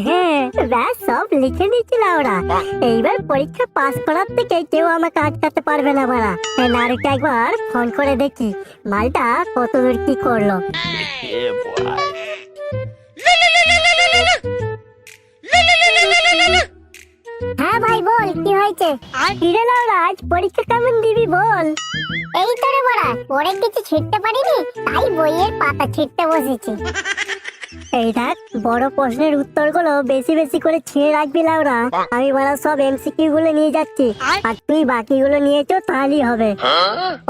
হ্যাঁ, ব্যাস সব লিখে নিয়েছিল ওরা। এইবার পরীক্ষা পাস করার থেকে কেউ আমাকে আটকাতে পারবে না বাড়া। নারুকে একবার ফোন করে দেখি মালটা কতদূর কি করলো। হ্যাঁ ভাই বল, কি হয়েছে? কিরে লাউরা, আজ পরীক্ষা কেমন দিবি বল? এই তো রে বড়া, পরে কিছু ছিটতে পারিনি, তাই বইয়ের পাতা ছিটতে বসেছি। এই দেখ, বড় প্রশ্নের উত্তরগুলো বেশি বেশি করে ছিঁড়ে রাখবি লাউরা। আমি বড়া সব এমসিকিউ গুলো নিয়ে যাচ্ছি, আর তুই বাকিগুলো নিয়ে চো, তাহলেই হবে।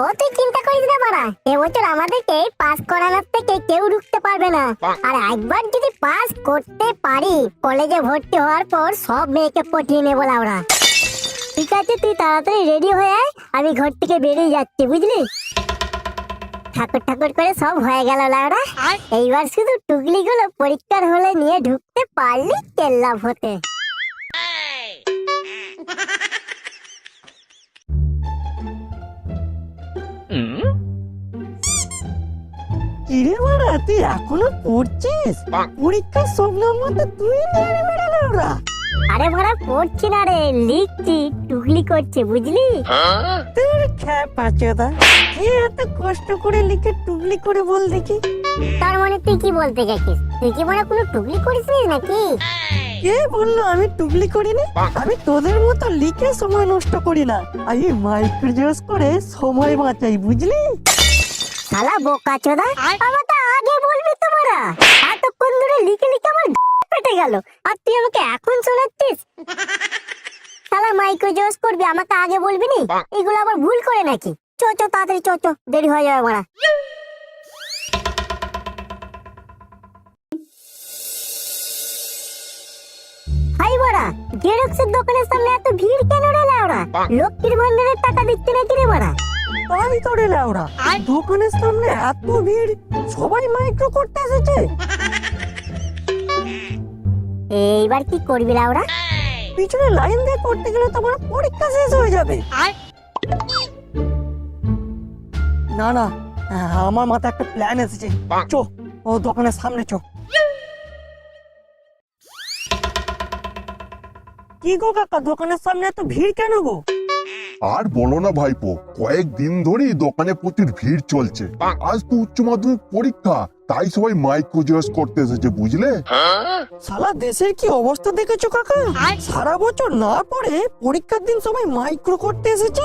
ও তুই চিন্তা করিস না বড়া, এবছর আমাদেরকে পাস করানোর থেকে কেউ রুখতে পারবে না। আর একবার যদি পাস করতে পারি, কলেজে ভর্তি হওয়ার পর সব মেয়েকে পটিয়ে নেবো লাউরা। ঠিক আছে, তুই তাড়াতাড়ি রেডি হয়ে আয়, আমি ঘর থেকে বেরিয়ে যাচ্ছি, বুঝলি? ঠাকুর ঠাকুর করে সব হয়ে গেল লাউরা। এইবার শুধু টুকলি গুলো পরীক্ষার হলে নিয়ে ঢুকতে পারলি কেল্লাভ হতে। কিরে মারা, তুই এখনো পড়ছিস? পরীক্ষার সব নম্বর তো তুই নিয়ে নেবে রে লাউরা। আরে ভাড়া পড়ছি না রে, লিখছি, টুকলি করছে, বুঝলি? তোর খ্যাপা চোদা, কে এত কষ্ট করে লিখে টুকলি করে বল দেখি। তার মানে তুই কি বলতে গেছিস? তুই কি মানে কোনো টুকলি করিসনি নাকি? কে বললো আমি টুকলি করিনি? আমি তোদের মতো লিখে সময় নষ্ট করি না, আমি মাইক্রোজোস করে সময় বাঁচাই, বুঝলি? শালা বোকা চোদা, আমাকে আগে বলবি তো মারা। এতক্ষণ ধরে লিখে লিখে আমার পেটে গেল, আর তুই আমাকে এখন শোনাচ্ছিস? শালা মাইক্রোজোস করবি, আমাকে আগে বলবি নি? এগুলো আবার ভুল করে নাকি? চো চো তাড়াতাড়ি চো চো, দেরি হয়ে যাবে মারা। হাই বড়া, জেরক্সের দোকানের সামনে এত ভিড় কেন রে লাউরা? লক্ষ্মীর ভান্ডারের টাকা দিচ্ছে নাকি রে বড়া? তাই তো রে লাউরা, দোকানের সামনে এত ভিড়, সবাই মাইক্রো করতে এসেছে। এইবার কি করবি লাউরা? পিছনে লাইন দিয়ে করতে গেলে তো আমার পরীক্ষা শেষ হয়ে যাবে। না না, আমার মাথায় একটা প্ল্যান এসেছে। চো, ও দোকানের সামনে চো। কি গো কাকা, দোকানের সামনে এত ভিড় কেন গো? আর বলো না ভাইপো, কয়েকদিন ধরেই দোকানে প্রচুর ভিড় চলছে। আজ তো উচ্চ মাধ্যমিক পরীক্ষা, তাই সবাই মাইক্রোজোস করতে এসেছে, বুঝলে? সারা দেশের কি অবস্থা দেখেছো কাকা? সারা বছর না পড়ে পরীক্ষার দিন সবাই মাইক্রো করতে এসেছে।